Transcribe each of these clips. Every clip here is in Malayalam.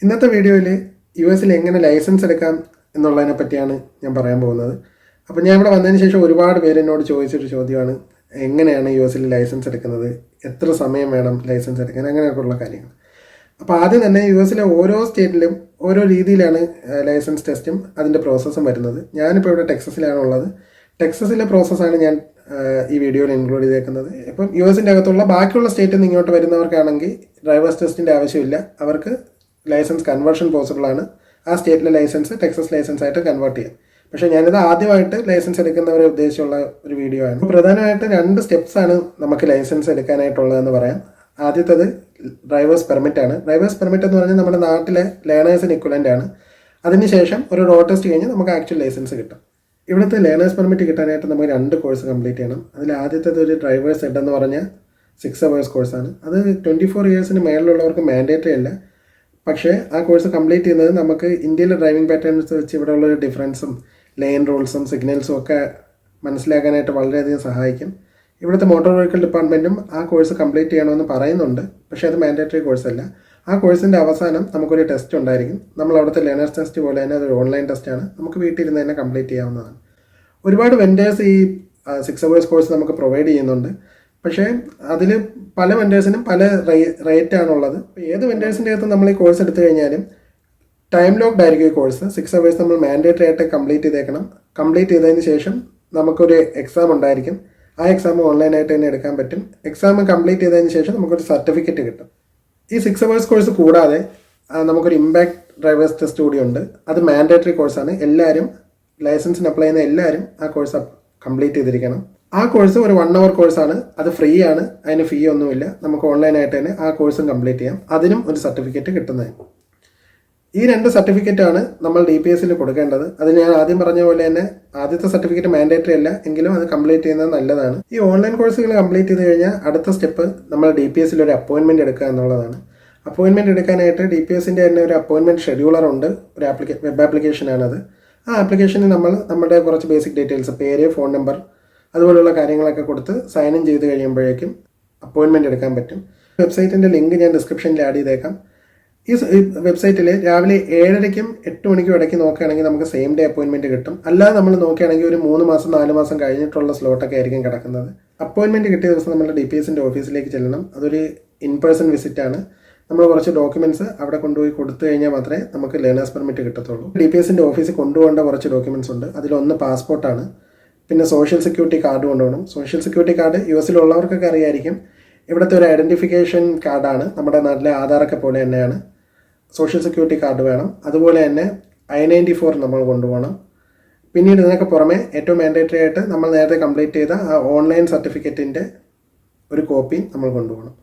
ഇന്നത്തെ വീഡിയോയിൽ യു എസിൽ എങ്ങനെ ലൈസൻസ് എടുക്കാം എന്നുള്ളതിനെ പറ്റിയാണ് ഞാൻ പറയാൻ പോകുന്നത്. അപ്പോൾ ഞാൻ ഇവിടെ വന്നതിന് ശേഷം ഒരുപാട് പേര് എന്നോട് ചോദിച്ചൊരു ചോദ്യമാണ്, എങ്ങനെയാണ് യു എസിൽ ലൈസൻസ് എടുക്കുന്നത്, എത്ര സമയം വേണം ലൈസൻസ് എടുക്കാൻ, അങ്ങനെയൊക്കെയുള്ള കാര്യങ്ങൾ. അപ്പോൾ ആദ്യം തന്നെ യു എസിലെ ഓരോ സ്റ്റേറ്റിലും ഓരോ രീതിയിലാണ് ലൈസൻസ് ടെസ്റ്റും അതിൻ്റെ പ്രോസസ്സും വരുന്നത്. ഞാനിപ്പോൾ ഇവിടെ ടെക്സസിലാണുള്ളത്. ടെക്സസിലെ പ്രോസസ്സാണ് ഞാൻ ഈ വീഡിയോയിൽ ഇൻക്ലൂഡ് ചെയ്തേക്കുന്നത്. ഇപ്പം യു എസിൻ്റെ അകത്തുള്ള ബാക്കിയുള്ള സ്റ്റേറ്റിൽ നിന്ന് ഇങ്ങോട്ട് വരുന്നവർക്കാണെങ്കിൽ ഡ്രൈവേഴ്സ് ടെസ്റ്റിൻ്റെ ആവശ്യമില്ല, അവർക്ക് ലൈസൻസ് കൺവേർഷൻ പോസിബിൾ ആണ്. ആ സ്റ്റേറ്റിലെ ലൈസൻസ് ടെക്സസ് ലൈസൻസ് ആയിട്ട് കൺവേർട്ട് ചെയ്യാം. പക്ഷേ ഞാനിത് ആദ്യമായിട്ട് ലൈസൻസ് എടുക്കുന്നവരെ ഉദ്ദേശിച്ചുള്ള ഒരു വീഡിയോ ആണ്. പ്രധാനമായിട്ട് 2 സ്റ്റെപ്സാണ് നമുക്ക് ലൈസൻസ് എടുക്കാനായിട്ടുള്ളതെന്ന് പറയാം. ആദ്യത്തേത് ഡ്രൈവേഴ്സ് പെർമിറ്റ് ആണ്. ഡ്രൈവേഴ്സ് പെർമിറ്റ് എന്ന് പറഞ്ഞാൽ നമ്മുടെ നാട്ടിലെ ലേണേഴ്സിന് ഇക്വലൻ്റ് ആണ്. അതിനുശേഷം ഒരു റോഡ് ടെസ്റ്റ് കഴിഞ്ഞ് നമുക്ക് ആക്ച്വൽ ലൈസൻസ് കിട്ടും. ഇവിടുത്തെ ലേണേഴ്സ് പെർമിറ്റ് കിട്ടാനായിട്ട് നമുക്ക് 2 കോഴ്സ് കംപ്ലീറ്റ് ചെയ്യണം. അതിൽ ആദ്യത്തേത് ഒരു ഡ്രൈവേഴ്സ് എഡ് എന്ന് പറഞ്ഞാൽ 6 hours കോഴ്സാണ്. അത് 24 ഇയേഴ്സിന് മേളിലുള്ളവർക്ക് മാൻഡേറ്ററി അല്ല. പക്ഷേ ആ കോഴ്സ് കംപ്ലീറ്റ് ചെയ്യുന്നത് നമുക്ക് ഇന്ത്യയിലെ ഡ്രൈവിംഗ് പാറ്റേൺസ് വെച്ച് ഇവിടെയുള്ളൊരു ഡിഫറൻസും ലെയിൻ റൂൾസും സിഗ്നൽസും ഒക്കെ മനസ്സിലാക്കാനായിട്ട് വളരെയധികം സഹായിക്കും. ഇവിടുത്തെ മോട്ടോർ വെഹിക്കിൾ ഡിപ്പാർട്ട്മെൻറ്റും ആ കോഴ്സ് കംപ്ലീറ്റ് ചെയ്യണമെന്ന് പറയുന്നുണ്ട്. പക്ഷേ അത് മാൻഡേറ്ററി കോഴ്സല്ല. ആ കോഴ്സിൻ്റെ അവസാനം നമുക്കൊരു ടെസ്റ്റ് ഉണ്ടായിരിക്കും. നമ്മൾ അവിടുത്തെ ലേണേഴ്സ് ടെസ്റ്റ് പോലെ തന്നെ അതൊരു ഓൺലൈൻ ടെസ്റ്റാണ്. നമുക്ക് വീട്ടിലിരുന്ന് തന്നെ കംപ്ലീറ്റ് ചെയ്യാവുന്നതാണ്. ഒരുപാട് വെൻഡേഴ്സ് ഈ 6 hours കോഴ്സ് നമുക്ക് പ്രൊവൈഡ് ചെയ്യുന്നുണ്ട്. പക്ഷേ അതിൽ പല വെൻഡേഴ്സിനും പല റേറ്റാണുള്ളത്. ഏത് വെൻഡേഴ്സിൻ്റെ അകത്ത് നമ്മൾ ഈ കോഴ്സ് എടുത്തു കഴിഞ്ഞാലും ടൈം ലോക്ക്ഡ് ആയിരിക്കും ഈ കോഴ്സ്. 6 hours നമ്മൾ മാൻഡേറ്ററി ആയിട്ട് കംപ്ലീറ്റ് ചെയ്തേക്കണം. കംപ്ലീറ്റ് ചെയ്തതിന് ശേഷം നമുക്കൊരു എക്സാം ഉണ്ടായിരിക്കും. ആ എക്സാം ഓൺലൈനായിട്ട് തന്നെ എടുക്കാൻ പറ്റും. എക്സാം കംപ്ലീറ്റ് ചെയ്തതിന് ശേഷം നമുക്കൊരു സർട്ടിഫിക്കറ്റ് കിട്ടും. ഈ 6 hours കോഴ്സ് കൂടാതെ നമുക്കൊരു ഇമ്പാക്ട് ഡ്രൈവേഴ്സ് ടെസ്റ്റ് കൂടിയുണ്ട്. അത് മാൻഡേറ്ററി കോഴ്സാണ്. എല്ലാവരും ലൈസൻസിന് അപ്ലൈ ചെയ്യുന്ന എല്ലാവരും ആ കോഴ്സ് കംപ്ലീറ്റ് ചെയ്തിരിക്കണം. ആ കോഴ്സ് ഒരു 1 hour കോഴ്സാണ്. അത് ഫ്രീ ആണ്, അതിന് ഫീ ഒന്നുമില്ല. നമുക്ക് ഓൺലൈനായിട്ട് തന്നെ ആ കോഴ്സും കംപ്ലീറ്റ് ചെയ്യാം. അതിനും ഒരു സർട്ടിഫിക്കറ്റ് കിട്ടുന്നതാണ്. ഈ 2 സർട്ടിഫിക്കറ്റാണ് നമ്മൾ DPSൽ കൊടുക്കേണ്ടത്. അത് ഞാൻ ആദ്യം പറഞ്ഞ പോലെ തന്നെ ആദ്യത്തെ സർട്ടിഫിക്കറ്റ് മാൻഡേറ്ററി അല്ല, എങ്കിലും അത് കംപ്ലീറ്റ് ചെയ്യുന്നത് നല്ലതാണ്. ഈ ഓൺലൈൻ കോഴ്സുകൾ കംപ്ലീറ്റ് ചെയ്ത് കഴിഞ്ഞാൽ അടുത്ത സ്റ്റെപ്പ് നമ്മൾ DPSൽ ഒരു അപ്പോയിൻമെൻറ്റ് എടുക്കുക എന്നുള്ളതാണ്. അപ്പോയിൻമെൻറ്റ് എടുക്കാനായിട്ട് DPSൻ്റെ തന്നെ ഒരു അപ്പോയിൻമെൻറ്റ് ഷെഡ്യൂളർ ഉണ്ട്. ഒരു വെബ് ആപ്ലിക്കേഷനാണത്. ആ ആപ്ലിക്കേഷനിൽ നമ്മൾ നമ്മുടെ കുറച്ച് ബേസിക് ഡീറ്റെയിൽസ്, പേര്, ഫോൺ നമ്പർ, അതുപോലുള്ള കാര്യങ്ങളൊക്കെ കൊടുത്ത് സൈൻ ഇൻ ചെയ്ത് കഴിയുമ്പോഴേക്കും അപ്പോയിൻമെൻറ്റ് എടുക്കാൻ പറ്റും. വെബ്സൈറ്റിൻ്റെ ലിങ്ക് ഞാൻ ഡിസ്ക്രിപ്ഷനിൽ ആഡ് ചെയ്തേക്കാം. ഈ വെബ്സൈറ്റിൽ രാവിലെ 7:30-ക്കും 8 മണിക്കും ഇടയ്ക്ക് നോക്കുകയാണെങ്കിൽ നമുക്ക് സെയിം ഡേ അപ്പോയിൻമെൻറ്റ് കിട്ടും. അല്ലാതെ നമ്മൾ നോക്കുകയാണെങ്കിൽ ഒരു 3 മാസം 4 മാസം കഴിഞ്ഞിട്ടുള്ള സ്ലോട്ടൊക്കെ ആയിരിക്കും കിടക്കുന്നത്. അപ്പോയിൻമെൻറ്റ് കിട്ടിയ ദിവസം നമ്മൾ DPSൻ്റെ ഓഫീസിലേക്ക് ചെല്ലണം. അതൊരു ഇൻ പേഴ്സൺ വിസിറ്റാണ്. നമ്മൾ കുറച്ച് ഡോക്യുമെൻറ്റ്സ് അവിടെ കൊണ്ടുപോയി കൊടുത്തു കഴിഞ്ഞാൽ മാത്രമേ നമുക്ക് ലേണേഴ്സ് പെർമിറ്റ് കിട്ടത്തുള്ളൂ. DPSൻ്റെ ഓഫീസിൽ കൊണ്ടുപോകേണ്ട കുറച്ച് ഡോക്യുമെൻറ്റ്സ് ഉണ്ട്. അതിലൊന്ന് പാസ്പോർട്ടാണ്. പിന്നെ സോഷ്യൽ സെക്യൂരിറ്റി കാർഡ് കൊണ്ടുപോകണം. സോഷ്യൽ സെക്യൂരിറ്റി കാർഡ് US-ലുള്ളവർക്കൊക്കെ അറിയായിരിക്കും. ഇവിടുത്തെ ഒരു ഐഡൻറ്റിഫിക്കേഷൻ കാർഡാണ്. നമ്മുടെ നാട്ടിലെ ആധാറൊക്കെ പോലെ തന്നെയാണ്. സോഷ്യൽ സെക്യൂരിറ്റി കാർഡ് വേണം. അതുപോലെ തന്നെ I-94 നമ്മൾ കൊണ്ടുപോകണം. പിന്നീട് ഇതിനൊക്കെ പുറമെ ഏറ്റവും മാൻഡേറ്ററി ആയിട്ട് നമ്മൾ നേരത്തെ കംപ്ലീറ്റ് ചെയ്ത ആ ഓൺലൈൻ സർട്ടിഫിക്കറ്റിൻ്റെ ഒരു കോപ്പി നമ്മൾ കൊണ്ടുപോകണം.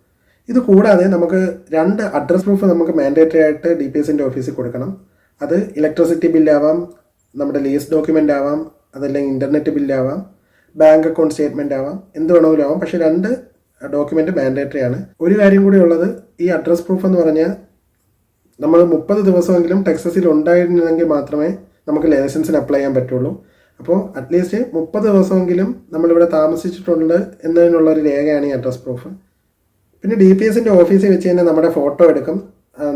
ഇത് കൂടാതെ നമുക്ക് 2 അഡ്രസ് പ്രൂഫ് നമുക്ക് മാൻഡേറ്ററി ആയിട്ട് DPSൻ്റെ ഓഫീസിൽ കൊടുക്കണം. അത് ഇലക്ട്രിസിറ്റി ബില്ലാവാം, നമ്മുടെ ലീസ് ഡോക്യുമെൻ്റ് ആവാം, അതല്ലെങ്കിൽ ഇൻ്റർനെറ്റ് ബില്ലാവാം, ബാങ്ക് അക്കൗണ്ട് സ്റ്റേറ്റ്മെൻ്റ് ആവാം, എന്ത് വേണമെങ്കിലും ആവാം. പക്ഷേ 2 ഡോക്യുമെൻ്റ് മാൻഡേറ്ററി ആണ്. ഒരു കാര്യം കൂടി ഉള്ളത്, ഈ അഡ്രസ് പ്രൂഫ് എന്ന് പറഞ്ഞാൽ നമ്മൾ 30 ദിവസമെങ്കിലും ടെക്സസിൽ ഉണ്ടായിരുന്നെങ്കിൽ മാത്രമേ നമുക്ക് ലൈസൻസിന് അപ്ലൈ ചെയ്യാൻ പറ്റുള്ളൂ. അപ്പോൾ അറ്റ്ലീസ്റ്റ് 30 ദിവസമെങ്കിലും നമ്മളിവിടെ താമസിച്ചിട്ടുണ്ട് എന്നതിനുള്ളൊരു രേഖയാണ് ഈ അഡ്രസ് പ്രൂഫ്. പിന്നെ DPSൻ്റെ ഓഫീസിൽ വെച്ച് തന്നെ നമ്മുടെ ഫോട്ടോ എടുക്കും,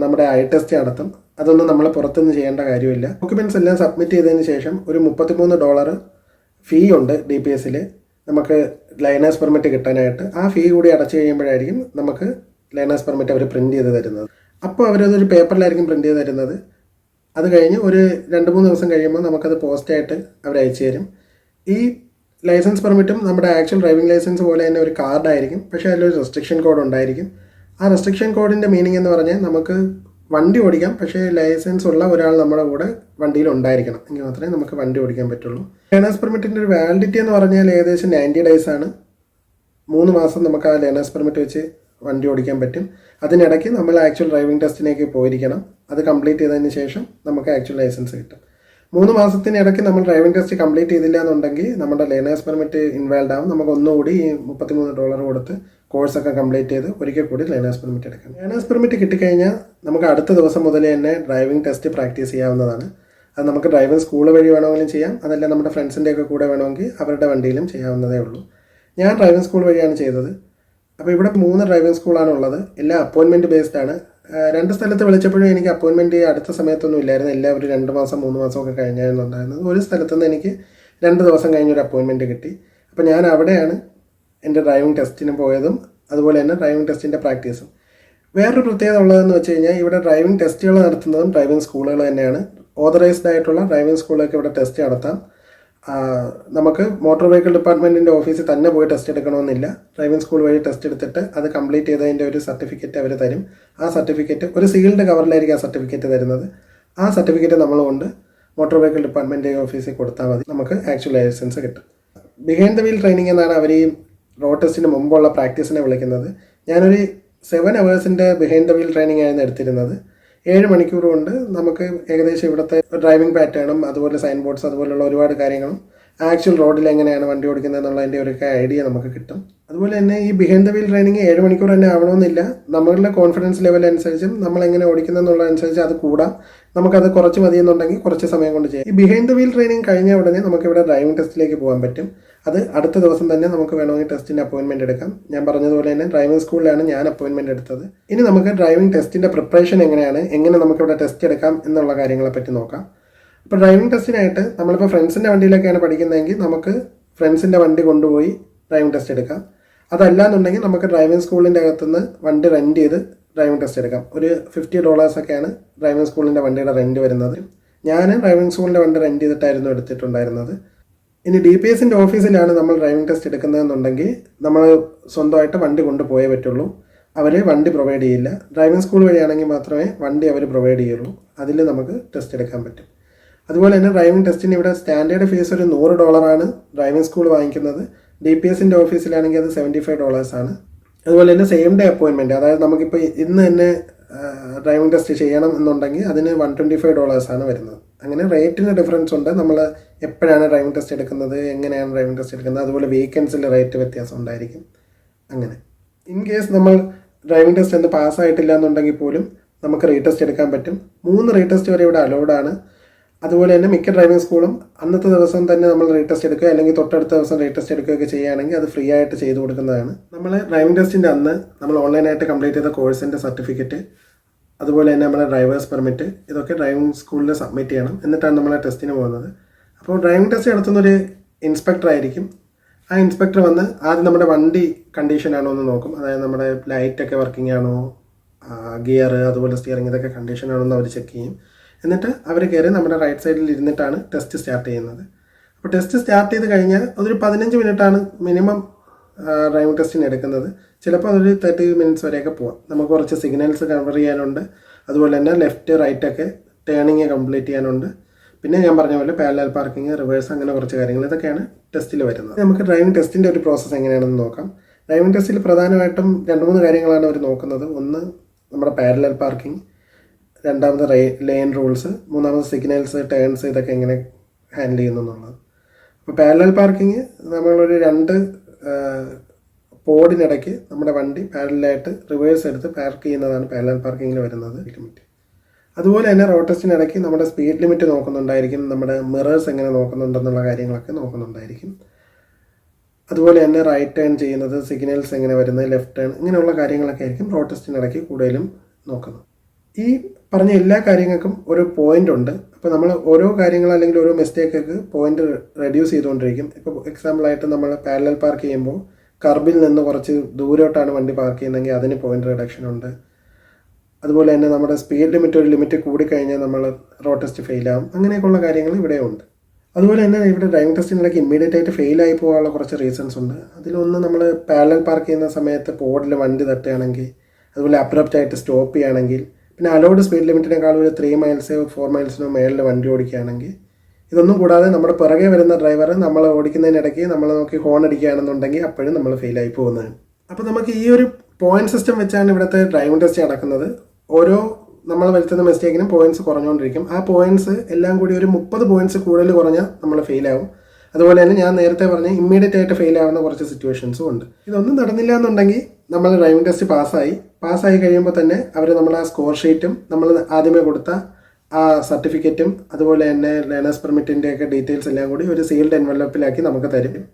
നമ്മുടെ ഐ ടെസ്റ്റ് നടത്തും. അതൊന്നും നമ്മൾ പുറത്തുനിന്ന് ചെയ്യേണ്ട കാര്യമില്ല. ഡോക്യുമെൻറ്റ്സ് എല്ലാം സബ്മിറ്റ് ചെയ്തതിന് ശേഷം ഒരു $33 ഫീ ഉണ്ട് DPSൽ നമുക്ക് ലേണേഴ്സ് പെർമിറ്റ് കിട്ടാനായിട്ട്. ആ ഫീ കൂടി അടച്ചു കഴിയുമ്പോഴായിരിക്കും നമുക്ക് ലേണേഴ്സ് പെർമിറ്റ് അവർ പ്രിൻറ്റ് ചെയ്ത് തരുന്നത്. അപ്പോൾ അവരതൊരു പേപ്പറിലായിരിക്കും പ്രിൻറ്റ് ചെയ്ത് തരുന്നത്. അത് കഴിഞ്ഞ് ഒരു 2-3 ദിവസം കഴിയുമ്പോൾ നമുക്കത് പോസ്റ്റായിട്ട് അവർ അയച്ചു തരും. ഈ ലൈസൻസ് പെർമിറ്റും നമ്മുടെ ആക്ച്വൽ ഡ്രൈവിംഗ് ലൈസൻസ് പോലെ തന്നെ ഒരു കാർഡായിരിക്കും. പക്ഷേ അതിലൊരു റെസ്ട്രിക്ഷൻ കോഡ് ഉണ്ടായിരിക്കും. ആ റെസ്ട്രിക്ഷൻ കോഡിൻ്റെ മീനിങ് എന്ന് പറഞ്ഞാൽ നമുക്ക് വണ്ടി ഓടിക്കാം, പക്ഷേ ലൈസൻസ് ഉള്ള ഒരാൾ നമ്മുടെ കൂടെ വണ്ടിയിൽ ഉണ്ടായിരിക്കണം. എങ്കിൽ മാത്രമേ നമുക്ക് വണ്ടി ഓടിക്കാൻ പറ്റുള്ളൂ. ലേണേഴ്സ് പെർമിറ്റിൻ്റെ ഒരു വാലിഡിറ്റി എന്ന് പറഞ്ഞാൽ ഏകദേശം 90 days ആണ്. 3 മാസം നമുക്ക് ആ ലേണേഴ്സ് പെർമിറ്റ് വെച്ച് വണ്ടി ഓടിക്കാൻ പറ്റും. അതിനിടയ്ക്ക് നമ്മൾ ആക്ച്വൽ ഡ്രൈവിംഗ് ടെസ്റ്റിലേക്ക് പോയിരിക്കണം. അത് കംപ്ലീറ്റ് ചെയ്തതിന് ശേഷം നമുക്ക് ആക്ച്വൽ ലൈസൻസ് കിട്ടും. 3 മാസത്തിനിടയ്ക്ക് നമ്മൾ ഡ്രൈവിംഗ് ടെസ്റ്റ് കംപ്ലീറ്റ് ചെയ്തില്ല എന്നുണ്ടെങ്കിൽ നമ്മുടെ ലേണേഴ്സ് പെർമിറ്റ് ഇൻവാലിഡ് ആവും. നമുക്ക് ഒന്നുകൂടി ഈ $33 കൊടുത്ത് കോഴ്സൊക്കെ കംപ്ലീറ്റ് ചെയ്ത് ഒരിക്കൽ കൂടി ലേണേഴ്സ് പെർമിറ്റ് എടുക്കാം. ലേണേഴ്സ് പെർമിറ്റ് കിട്ടിക്കഴിഞ്ഞാൽ നമുക്ക് അടുത്ത ദിവസം മുതൽ തന്നെ ഡ്രൈവിംഗ് ടെസ്റ്റ് പ്രാക്ടീസ് ചെയ്യാവുന്നതാണ്. അത് നമുക്ക് ഡ്രൈവിംഗ് സ്കൂൾ വഴി വേണമെങ്കിലും ചെയ്യാം, അതല്ല നമ്മുടെ ഫ്രണ്ട്സിൻ്റെയൊക്കെ കൂടെ വേണമെങ്കിൽ അവരുടെ വണ്ടിയിലും ചെയ്യാവുന്നതേ ഉള്ളൂ. ഞാൻ ഡ്രൈവിംഗ് സ്കൂൾ വഴിയാണ് ചെയ്തത്. അപ്പോൾ ഇവിടെ 3 ഡ്രൈവിംഗ് സ്കൂളാണ് ഉള്ളത്. എല്ലാം അപ്പോയിൻമെൻറ്റ് ബേസ്ഡ് ആണ്. രണ്ട് സ്ഥലത്ത് വിളിച്ചപ്പോഴും എനിക്ക് അപ്പോയിൻമെൻറ്റ് അടുത്ത സമയത്തൊന്നും ഇല്ലായിരുന്നു. എല്ലാവരും 2 മാസം 3 മാസമൊക്കെ കഴിഞ്ഞായിരുന്നു ഉണ്ടായിരുന്നത്. ഒരു സ്ഥലത്തുനിന്ന് എനിക്ക് 2 ദിവസം കഴിഞ്ഞൊരു അപ്പോയിൻമെൻറ്റ് കിട്ടി. അപ്പോൾ ഞാൻ അവിടെയാണ് എൻ്റെ ഡ്രൈവിംഗ് ടെസ്റ്റിന് പോയതും അതുപോലെ തന്നെ ഡ്രൈവിംഗ് ടെസ്റ്റിൻ്റെ പ്രാക്ടീസും. വേറൊരു പ്രത്യേകത ഉള്ളതെന്ന് വെച്ച് കഴിഞ്ഞാൽ ഇവിടെ ഡ്രൈവിംഗ് ടെസ്റ്റുകൾ നടത്തുന്നതും ഡ്രൈവിംഗ് സ്കൂളുകൾ തന്നെയാണ്. ഓതറൈസ്ഡ് ആയിട്ടുള്ള ഡ്രൈവിംഗ് സ്കൂളുകൾക്ക് ഇവിടെ ടെസ്റ്റ് നടത്താം. നമുക്ക് മോട്ടോർ വെഹിക്കിൾ ഡിപ്പാർട്ട്മെൻറ്റിൻ്റെ ഓഫീസിൽ തന്നെ പോയി ടെസ്റ്റ് എടുക്കണമെന്നില്ല. ഡ്രൈവിംഗ് സ്കൂൾ വഴി ടെസ്റ്റ് എടുത്തിട്ട് അത് കംപ്ലീറ്റ് ചെയ്തതിൻ്റെ ഒരു സർട്ടിഫിക്കറ്റ് അവർ തരും. ആ സർട്ടിഫിക്കറ്റ് ഒരു സീൽഡ് കവറിലായിരിക്കും ആ സർട്ടിഫിക്കറ്റ് തരുന്നത്. ആ സർട്ടിഫിക്കറ്റ് നമ്മൾ കൊണ്ട് മോട്ടോർ വെഹിക്കിൾ ഡിപ്പാർട്ട്മെൻറ്റ് ഓഫീസിൽ കൊടുത്താൽ മതി, നമുക്ക് ആക്ച്വൽ ലൈസൻസ് കിട്ടും. ബിഹൈൻഡ് ദ വീൽ ട്രെയിനിങ് എന്നാണ് അവർ ഈ റോഡ് ടെസ്റ്റിന് മുമ്പുള്ള പ്രാക്ടീസിനെ വിളിക്കുന്നത്. ഞാനൊരു 7 hours behind the wheel training ആയിരുന്നു എടുത്തിരുന്നത്. 7 മണിക്കൂർ കൊണ്ട് നമുക്ക് ഏകദേശം ഇവിടുത്തെ ഡ്രൈവിംഗ് പാറ്റേണും അതുപോലെ സൈൻ ബോർഡ്സ് അതുപോലുള്ള ഒരുപാട് കാര്യങ്ങളും ആക്ച്വൽ റോഡിൽ എങ്ങനെയാണ് വണ്ടി ഓടിക്കുന്നത് എന്നുള്ളതിൻ്റെ ഒരു ഐഡിയ നമുക്ക് കിട്ടും. അതുപോലെ തന്നെ ഈ ബിഹൈൻഡ് ദ വീൽ ട്രെയിനിങ് 7 മണിക്കൂർ തന്നെ ആവണമെന്നില്ല. നമ്മളുടെ കോൺഫിഡൻസ് ലെവൽ അനുസരിച്ചും നമ്മൾ എങ്ങനെ ഓടിക്കുന്നതെന്നുള്ളതനുസരിച്ച് അത് കൂടാം. നമുക്കത് കുറച്ച് മതിയെന്നുണ്ടെങ്കിൽ കുറച്ച് സമയം കൊണ്ട് ചെയ്യാം. ഈ ബിഹൈൻഡ് ദ വീൽ ട്രെയിനിങ് കഴിഞ്ഞ ഉടനെ നമുക്കിവിടെ ഡ്രൈവിംഗ് ടെസ്റ്റിലേക്ക് പോകാൻ പറ്റും. അത് അടുത്ത ദിവസം തന്നെ നമുക്ക് വേണമെങ്കിൽ ടെസ്റ്റിൻ്റെ അപ്പോയിൻമെൻറ്റ് എടുക്കാം. ഞാൻ പറഞ്ഞതുപോലെ തന്നെ ഡ്രൈവിംഗ് സ്കൂളിലാണ് ഞാൻ അപ്പോയിൻമെൻറ്റ് എടുത്തത്. ഇനി നമുക്ക് ഡ്രൈവിംഗ് ടെസ്റ്റിൻ്റെ പ്രിപ്പറേഷൻ എങ്ങനെയാണ്, എങ്ങനെ നമുക്കിവിടെ ടെസ്റ്റ് എടുക്കാം എന്നുള്ള കാര്യങ്ങളെ പറ്റി നോക്കാം. ഇപ്പോൾ ഡ്രൈവിംഗ് ടെസ്റ്റിനായിട്ട് നമ്മളിപ്പോൾ ഫ്രണ്ട്സിൻ്റെ വണ്ടിയിലൊക്കെയാണ് പഠിക്കുന്നതെങ്കിൽ നമുക്ക് ഫ്രണ്ട്സിൻ്റെ വണ്ടി കൊണ്ടുപോയി ഡ്രൈവിംഗ് ടെസ്റ്റ് എടുക്കാം. അതല്ലാന്നുണ്ടെങ്കിൽ നമുക്ക് ഡ്രൈവിംഗ് സ്കൂളിൻ്റെ അകത്തുനിന്ന് വണ്ടി റെൻറ്റ് ചെയ്ത് ഡ്രൈവിംഗ് ടെസ്റ്റ് എടുക്കാം. ഒരു $50 ഒക്കെയാണ് ഡ്രൈവിംഗ് സ്കൂളിൻ്റെ വണ്ടിയുടെ റെൻറ്റ് വരുന്നത്. ഞാൻ ഡ്രൈവിംഗ് സ്കൂളിൻ്റെ വണ്ടി റെൻറ്റ് ചെയ്തിട്ടായിരുന്നു എടുത്തിട്ടുണ്ടായിരുന്നത്. ഇനി DPSൻ്റെ ഓഫീസിലാണ് നമ്മൾ ഡ്രൈവിംഗ് ടെസ്റ്റ് എടുക്കുന്നതെന്നുണ്ടെങ്കിൽ നമ്മൾ സ്വന്തമായിട്ട് വണ്ടി കൊണ്ടുപോയേ പറ്റുള്ളൂ. അവർ വണ്ടി പ്രൊവൈഡ് ചെയ്യില്ല. ഡ്രൈവിംഗ് സ്കൂൾ വഴിയാണെങ്കിൽ മാത്രമേ വണ്ടി അവർ പ്രൊവൈഡ് ചെയ്യുള്ളൂ. അതിൽ നമുക്ക് ടെസ്റ്റ് എടുക്കാൻ പറ്റും. അതുപോലെ തന്നെ ഡ്രൈവിംഗ് ടെസ്റ്റിന് ഇവിടെ സ്റ്റാൻഡേർഡ് ഫീസ് ഒരു $100 ഡ്രൈവിംഗ് സ്കൂൾ വാങ്ങിക്കുന്നത്. DPSൻ്റെ ഓഫീസിലാണെങ്കിൽ അത് $75 ആണ്. അതുപോലെ തന്നെ സെയിം ഡേ അപ്പോയിൻമെൻറ്റ്, അതായത് നമുക്കിപ്പോൾ ഇന്ന് തന്നെ ഡ്രൈവിംഗ് ടെസ്റ്റ് ചെയ്യണം എന്നുണ്ടെങ്കിൽ അതിന് $125 ആണ് വരുന്നത്. അങ്ങനെ റേറ്റിന് ഡിഫറൻസ് ഉണ്ട്. നമ്മൾ എപ്പോഴാണ് ഡ്രൈവിംഗ് ടെസ്റ്റ് എടുക്കുന്നത്, എങ്ങനെയാണ് ഡ്രൈവിംഗ് ടെസ്റ്റ് എടുക്കുന്നത്, അതുപോലെ വീക്കെൻഡ്സിൽ റേറ്റ് വ്യത്യാസം ഉണ്ടായിരിക്കും. അങ്ങനെ ഇൻ കേസ് നമ്മൾ ഡ്രൈവിംഗ് ടെസ്റ്റ് എന്ന് പാസ്സായിട്ടില്ല എന്നുണ്ടെങ്കിൽ പോലും നമുക്ക് റീടെസ്റ്റ് എടുക്കാൻ പറ്റും. 3 റീടെസ്റ്റ് വരെ ഇവിടെ അലൗഡ് ആണ്. അതുപോലെ തന്നെ മിക്ക ഡ്രൈവിംഗ് സ്കൂളും അന്നത്തെ ദിവസം തന്നെ നമ്മൾ റീടെസ്റ്റ് എടുക്കുക അല്ലെങ്കിൽ തൊട്ടടുത്ത ദിവസം റീടെസ്റ്റ് എടുക്കുകയൊക്കെ ചെയ്യുകയാണെങ്കിൽ അത് ഫ്രീ ആയിട്ട് ചെയ്തു കൊടുക്കുന്നതാണ്. നമ്മൾ ഡ്രൈവിംഗ് ടെസ്റ്റിൻ്റെ അന്ന് നമ്മൾ ഓൺലൈനായിട്ട് കംപ്ലീറ്റ് ചെയ്ത കോഴ്സിൻ്റെ സർട്ടിഫിക്കറ്റ്, അതുപോലെ തന്നെ നമ്മുടെ ഡ്രൈവേഴ്സ് പെർമിറ്റ്, ഇതൊക്കെ ഡ്രൈവിംഗ് സ്കൂളിൽ സബ്മിറ്റ് ചെയ്യണം. എന്നിട്ടാണ് നമ്മൾ ടെസ്റ്റിന് പോകുന്നത്. അപ്പോൾ ഡ്രൈവിംഗ് ടെസ്റ്റ് നടത്തുന്നൊരു ഇൻസ്പെക്ടർ ആയിരിക്കും. ആ ഇൻസ്പെക്ടർ വന്ന് ആദ്യം നമ്മുടെ വണ്ടി കണ്ടീഷൻ ആണോ എന്ന് നോക്കും. അതായത് നമ്മുടെ ലൈറ്റൊക്കെ വർക്കിംഗ് ആണോ, ഗിയർ അതുപോലെ സ്റ്റിയറിംഗ് ഇതൊക്കെ കണ്ടീഷൻ ആണോ എന്ന് അവർ ചെക്ക് ചെയ്യും. എന്നിട്ട് അവർ കയറി നമ്മുടെ റൈറ്റ് സൈഡിൽ ഇരുന്നിട്ടാണ് ടെസ്റ്റ് സ്റ്റാർട്ട് ചെയ്യുന്നത്. അപ്പോൾ ടെസ്റ്റ് സ്റ്റാർട്ട് ചെയ്ത് കഴിഞ്ഞാൽ അതൊരു 15 മിനിറ്റാണ് മിനിമം ഡ്രൈവിംഗ് ടെസ്റ്റിന് എടുക്കുന്നത്. ചിലപ്പോൾ അതൊരു 30 മിനിറ്റ്സ് വരെയൊക്കെ പോവാം. നമുക്ക് കുറച്ച് സിഗ്നൽസ് കവർ ചെയ്യാനുണ്ട്. അതുപോലെ തന്നെ ലെഫ്റ്റ് റൈറ്റൊക്കെ ടേണിങ് കംപ്ലീറ്റ് ചെയ്യാനുണ്ട്. പിന്നെ ഞാൻ പറഞ്ഞ പോലെ പാരലൽ പാർക്കിംഗ്, റിവേഴ്സ്, അങ്ങനെ കുറച്ച് കാര്യങ്ങൾ ഇതൊക്കെയാണ് ടെസ്റ്റിൽ വരുന്നത്. നമുക്ക് ഡ്രൈവിംഗ് ടെസ്റ്റിൻ്റെ ഒരു പ്രോസസ്സ് എങ്ങനെയാണെന്ന് നോക്കാം. ഡ്രൈവിംഗ് ടെസ്റ്റിൽ പ്രധാനമായിട്ടും 2-3 കാര്യങ്ങളാണ് അവർ നോക്കുന്നത്. ഒന്ന് നമ്മുടെ പാരലൽ പാർക്കിംഗ്, രണ്ടാമത് ലെയിൻ റൂൾസ്, മൂന്നാമത് സിഗ്നൽസ്, ടേൺസ്, ഇതൊക്കെ എങ്ങനെ ഹാൻഡിൽ ചെയ്യുന്നു എന്നുള്ളത്. അപ്പോൾ പാരലൽ പാർക്കിംഗ് നമ്മളൊരു 2 പോഡിനിടയ്ക്ക് നമ്മുടെ വണ്ടി പാരലായിട്ട് റിവേഴ്സ് എടുത്ത് പാർക്ക് ചെയ്യുന്നതാണ് പാരലൽ പാർക്കിങ്ങിൽ വരുന്നത് ലിമിറ്റ്. അതുപോലെ തന്നെ റോഡ് ടെസ്റ്റിനിടയ്ക്ക് നമ്മുടെ സ്പീഡ് ലിമിറ്റ് നോക്കുന്നുണ്ടായിരിക്കും, നമ്മുടെ മിറേഴ്സ് എങ്ങനെ നോക്കുന്നുണ്ടെന്നുള്ള കാര്യങ്ങളൊക്കെ നോക്കുന്നുണ്ടായിരിക്കും. അതുപോലെ തന്നെ റൈറ്റ് ടേൺ ചെയ്യുന്നത്, സിഗ്നൽസ് എങ്ങനെ വരുന്നത്, ലെഫ്റ്റ് ടേൺ, ഇങ്ങനെയുള്ള കാര്യങ്ങളൊക്കെ ആയിരിക്കും റോഡ് ടെസ്റ്റിനിടയ്ക്ക് കൂടുതലും നോക്കുന്നത്. ഈ പറഞ്ഞ എല്ലാ കാര്യങ്ങൾക്കും ഒരു പോയിന്റ് ഉണ്ട്. അപ്പോൾ നമ്മൾ ഓരോ കാര്യങ്ങൾ അല്ലെങ്കിൽ ഓരോ മിസ്റ്റേക്കൊക്കെ പോയിന്റ് റെഡ്യൂസ് ചെയ്തുകൊണ്ടിരിക്കും. ഇപ്പോൾ എക്സാമ്പിളായിട്ട് നമ്മൾ പാരലൽ പാർക്ക് ചെയ്യുമ്പോൾ കർബിൽ നിന്ന് കുറച്ച് ദൂരോട്ടാണ് വണ്ടി പാർക്ക് ചെയ്യുന്നതെങ്കിൽ അതിന് പോയിന്റ് റിഡക്ഷൻ ഉണ്ട്. അതുപോലെ തന്നെ നമ്മുടെ സ്പീഡ് ലിമിറ്റ് ഒരു ലിമിറ്റ് കൂടിക്കഴിഞ്ഞാൽ നമ്മൾ റോഡ് ടെസ്റ്റ് ഫെയിലാകും. അങ്ങനെയൊക്കെയുള്ള കാര്യങ്ങൾ ഇവിടെ ഉണ്ട്. അതുപോലെ തന്നെ ഇവിടെ ഡ്രൈവിംഗ് ടെസ്റ്റിനിടയ്ക്ക് ഇമ്മീഡിയറ്റ് ആയിട്ട് ഫെയിലായി പോകാനുള്ള കുറച്ച് റീസൺസ് ഉണ്ട്. അതിലൊന്ന്, നമ്മൾ പാരലൽ പാർക്ക് ചെയ്യുന്ന സമയത്ത് പോഡിൽ വണ്ടി തട്ടുകയാണെങ്കിൽ, അതുപോലെ അബ്രപ്റ്റ് ആയിട്ട് സ്റ്റോപ്പ് ചെയ്യുകയാണെങ്കിൽ, പിന്നെ അലൗഡ് സ്പീഡ് ലിമിറ്റിനേക്കാൾ ഒരു 3 മൈൽസോ 4 മൈൽസിനോ മേളിൽ വണ്ടി ഓടിക്കുകയാണെങ്കിൽ, ഇതൊന്നും കൂടാതെ നമ്മുടെ പിറകെ വരുന്ന ഡ്രൈവർ നമ്മൾ ഓടിക്കുന്നതിനിടയ്ക്ക് നമ്മളെ നോക്കി ഹോൺ അടിക്കുകയാണെന്നുണ്ടെങ്കിൽ അപ്പോഴും നമ്മൾ ഫെയിലായി പോകുന്നതാണ്. അപ്പോൾ നമുക്ക് ഈ ഒരു പോയിന്റ് സിസ്റ്റം വെച്ചാണ് ഇവിടുത്തെ ഡ്രൈവിംഗ് ടെസ്റ്റ് നടക്കുന്നത്. ഓരോ നമ്മൾ വരുത്തുന്ന മിസ്റ്റേക്കിനും പോയിന്റ്സ് കുറഞ്ഞുകൊണ്ടിരിക്കും. ആ പോയിന്റ്സ് എല്ലാം കൂടി ഒരു 30 പോയിന്റ്സ് കൂടുതൽ കുറഞ്ഞാൽ നമ്മൾ ഫെയിലാവും. അതുപോലെ തന്നെ ഞാൻ നേരത്തെ പറഞ്ഞ ഇമ്മീഡിയറ്റ് ആയിട്ട് ഫെയിലാവുന്ന കുറച്ച് സിറ്റുവേഷൻസും ഉണ്ട്. ഇതൊന്നും നടന്നില്ല എന്നുണ്ടെങ്കിൽ നമ്മൾ ഡ്രൈവിംഗ് ടെസ്റ്റ് പാസ്സായി കഴിയുമ്പോൾ തന്നെ അവർ നമ്മൾ ആ സ്കോർ ഷീറ്റും നമ്മൾ ആദ്യമേ കൊടുത്ത ആ സർട്ടിഫിക്കറ്റും അതുപോലെ തന്നെ ലേണേഴ്സ് പെർമിറ്റിൻ്റെയൊക്കെ ഡീറ്റെയിൽസ് എല്ലാം കൂടി ഒരു സീൽഡ് എൻവലപ്പിലാക്കി നമുക്ക് തരും.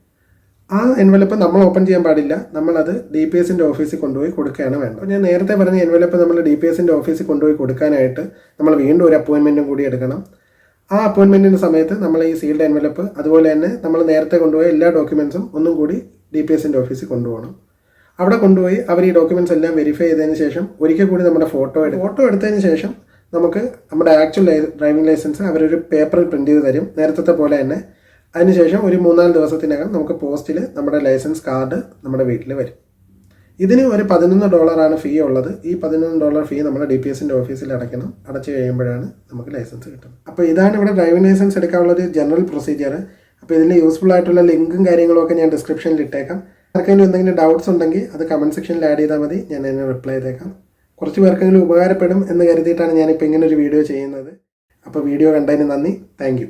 ആ എൻവലപ്പ് നമ്മൾ ഓപ്പൺ ചെയ്യാൻ പാടില്ല, നമ്മളത് DPSൻ്റെ ഓഫീസിൽ കൊണ്ടുപോയി കൊടുക്കുകയാണ് വേണ്ടത്. അപ്പോൾ ഞാൻ നേരത്തെ പറഞ്ഞ എൻവലപ്പ് നമ്മൾ DPSൻ്റെ ഓഫീസിൽ കൊണ്ടുപോയി കൊടുക്കാനായിട്ട് നമ്മൾ വീണ്ടും ഒരു അപ്പോയിൻമെൻറ്റും കൂടി എടുക്കണം. ആ അപ്പോയിൻമെൻറ്റിൻ്റെ സമയത്ത് നമ്മൾ ഈ സീൽഡ് എൻവലപ്പ് അതുപോലെ തന്നെ നമ്മൾ നേരത്തെ കൊണ്ടുപോയ എല്ലാ ഡോക്യുമെൻസും ഒന്നും കൂടി DPSൻ്റെ ഓഫീസിൽ കൊണ്ടുപോകണം. അവിടെ കൊണ്ടുപോയി അവർ ഈ ഡോക്യുമെൻറ്റ്സ് എല്ലാം വെരിഫൈ ചെയ്തതിന് ശേഷം ഒരിക്കൽ കൂടി നമ്മുടെ ഫോട്ടോ എടുത്തതിന് ശേഷം നമുക്ക് നമ്മുടെ ആക്ച്വൽ ഡ്രൈവിംഗ് ലൈസൻസ് അവരൊരു പേപ്പറിൽ പ്രിൻറ്റ് ചെയ്ത് തരും, നേരത്തെ പോലെ തന്നെ. അതിനുശേഷം ഒരു 3-4 ദിവസത്തിനകം നമുക്ക് പോസ്റ്റിൽ നമ്മുടെ ലൈസൻസ് കാർഡ് നമ്മുടെ വീട്ടിൽ വരും. ഇതിന് ഒരു $11 ഫീ ഉള്ളത്. ഈ $11 ഫീ നമ്മൾ DPSൻ്റെ ഓഫീസിൽ അടയ്ക്കണം. അടച്ചു കഴിയുമ്പോഴാണ് നമുക്ക് ലൈസൻസ് കിട്ടുന്നത്. അപ്പോൾ ഇതാണ് ഇവിടെ ഡ്രൈവിംഗ് ലൈസൻസ് എടുക്കാനുള്ളൊരു ജനറൽ പ്രൊസീജിയർ. അപ്പോൾ ഇതിൽ യൂസ്ഫുൾ ആയിട്ടുള്ള ലിങ്കും കാര്യങ്ങളും ഒക്കെ ഞാൻ ഡിസ്ക്രിപ്ഷനിൽ ഇട്ടേക്കാം. ആർക്കെങ്കിലും എന്തെങ്കിലും ഡൗട്ട്സ് ഉണ്ടെങ്കിൽ അത് കമൻറ്റ് സെക്ഷനിൽ ആഡ് ചെയ്താൽ മതി, ഞാൻ അതിന് റിപ്ലൈ ചെയ്തേക്കാം. കുറച്ച് പേർക്കെങ്കിലും ഉപകാരപ്പെടും എന്ന് കരുതിയിട്ടാണ് ഞാനിപ്പോൾ ഇങ്ങനെ ഒരു വീഡിയോ ചെയ്യുന്നത്. അപ്പോൾ വീഡിയോ കണ്ടതിന് നന്ദി. Thank you.